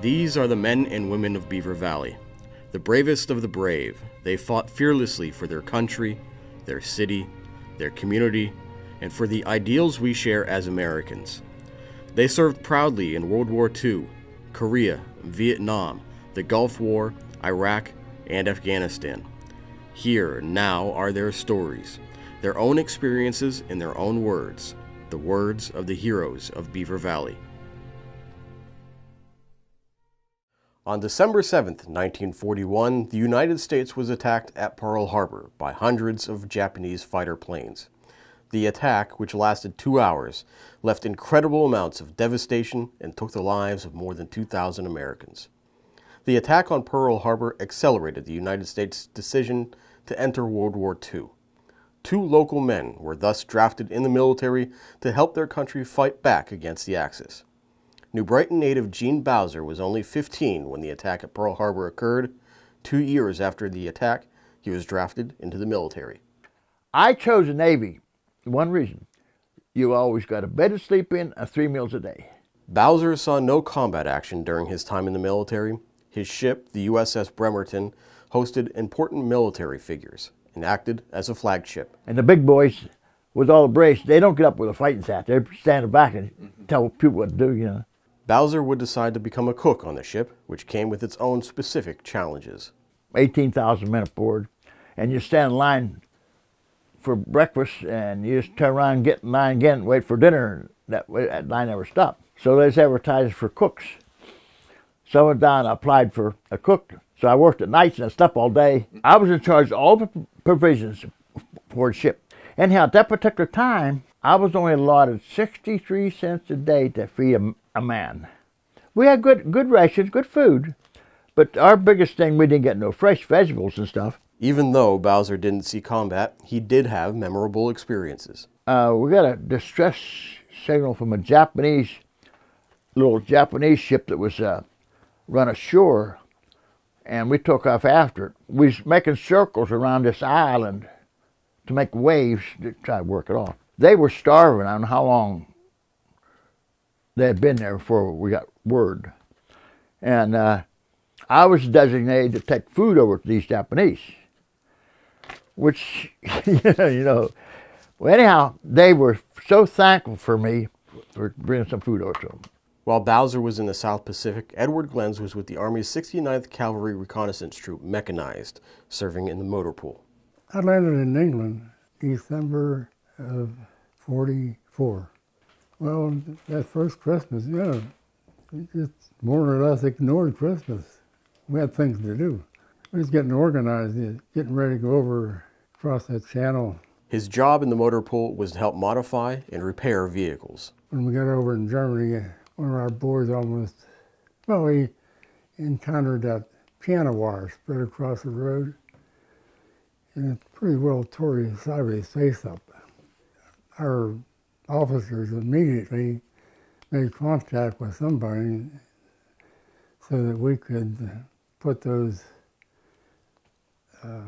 These are the men and women of Beaver Valley, the bravest of the brave. They fought fearlessly for their country, their city, their community, and for the ideals we share as Americans. They served proudly in World War II, Korea, Vietnam, the Gulf War, Iraq, and Afghanistan. Here now are their stories, their own experiences in their own words, the words of the heroes of Beaver Valley. On December 7th, 1941, the United States was attacked at Pearl Harbor by hundreds of Japanese fighter planes. The attack, which lasted 2 hours, left incredible amounts of devastation and took the lives of more than 2,000 Americans. The attack on Pearl Harbor accelerated the United States' decision to enter World War II. 2 local men were thus drafted in the military to help their country fight back against the Axis. New Brighton native Gene Bowser was only 15 when the attack at Pearl Harbor occurred. 2 years after the attack, he was drafted into the military. I chose the Navy. One reason: you always got a bed to sleep in and 3 meals a day. Bowser saw no combat action during his time in the military. His ship, the USS Bremerton, hosted important military figures and acted as a flagship. And the big boys, with all the brace, they don't get up with a fighting sack. They stand back and tell people what to do, you know. Bowser would decide to become a cook on the ship, which came with its own specific challenges. 18,000 men aboard, and you stand in line for breakfast, and you just turn around and get in line again and wait for dinner. That line never stopped. So there's advertised for cooks. So I went down and applied for a cook. So I worked at nights and I slept all day. I was in charge of all the provisions for the ship. Anyhow, at that particular time, I was only allotted 63 cents a day to feed a man. We had good rations, good food, but our biggest thing, we didn't get no fresh vegetables and stuff. Even though Bowser didn't see combat, he did have memorable experiences. We got a distress signal from a little Japanese ship that was run ashore, and we took off after it. We was making circles around this island to make waves to try to work it off. They were starving. I don't know how long they had been there before we got word. And I was designated to take food over to these Japanese, which, you know, well, anyhow, they were so thankful for me for bringing some food over to them. While Bowser was in the South Pacific, ed-glenz was with the Army's 69th Cavalry Reconnaissance Troop, mechanized, serving in the motor pool. I landed in England December of '44. Well, that first Christmas, yeah, we just more or less ignored Christmas. We had things to do. We was getting organized, getting ready to go over across that channel. His job in the motor pool was to help modify and repair vehicles. When we got over in Germany, one of our boys almost, well, we encountered that piano wire spread across the road, and it pretty well tore his side of his face up. Our officers immediately made contact with somebody so that we could put those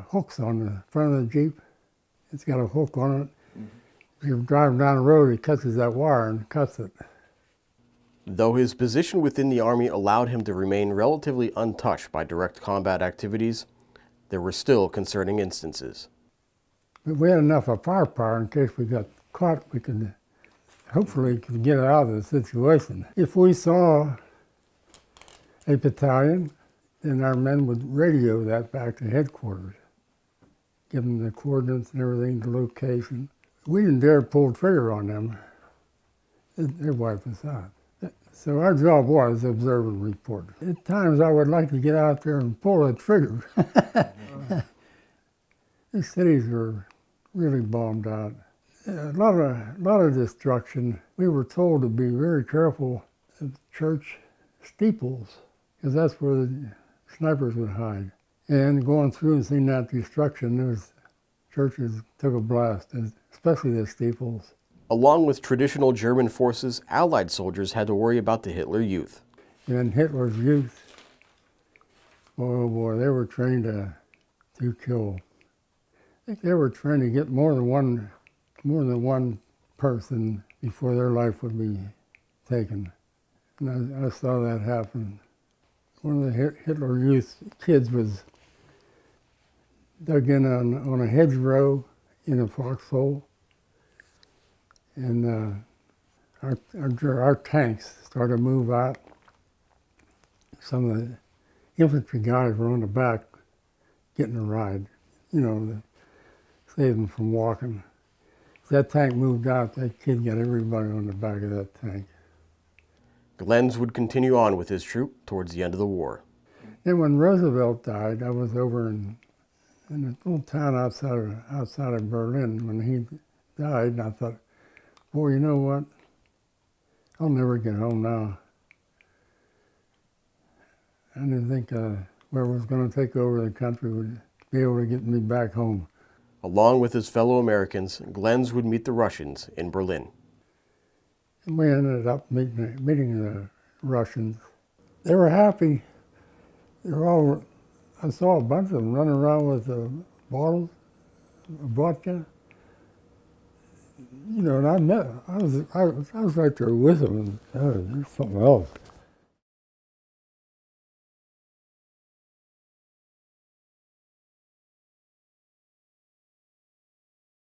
hooks on the front of the Jeep. It's got a hook on it. If you're driving down the road, it catches that wire and cuts it. Though his position within the Army allowed him to remain relatively untouched by direct combat activities, there were still concerning instances. But we had enough of firepower in case we got caught, we could hopefully get out of the situation. If we saw a battalion, then our men would radio that back to headquarters, give them the coordinates and everything, the location. We didn't dare pull the trigger on them. They'd wipe us out. So our job was observe and report. At times I would like to get out there and pull the trigger. The cities were really bombed out. A lot of destruction. We were told to be very careful of church steeples, because that's where the snipers would hide. And going through and seeing that destruction, those churches took a blast, especially the steeples. Along with traditional German forces, Allied soldiers had to worry about the Hitler Youth. And Hitler's youth, oh boy, they were trained to kill. I think they were trained to get more than one person before their life would be taken. And I saw that happen one of the Hitler Youth kids was dug in on a hedgerow in a foxhole, and our tanks started to move out. Some of the infantry guys were on the back getting a ride, you know, to save them from walking. As that tank moved out, that kid got everybody on the back of that tank. Glenz would continue on with his troop towards the end of the war. Then when Roosevelt died, I was over in a little town outside of Berlin when he died, and I thought, boy, you know what? I'll never get home now. I didn't think whoever was going to take over the country would be able to get me back home. Along with his fellow Americans, Glenz would meet the Russians in Berlin. And we ended up meeting the Russians. They were happy. They were all, I saw a bunch of them running around with bottles of vodka. You know, and I was right there with them, and there's something else.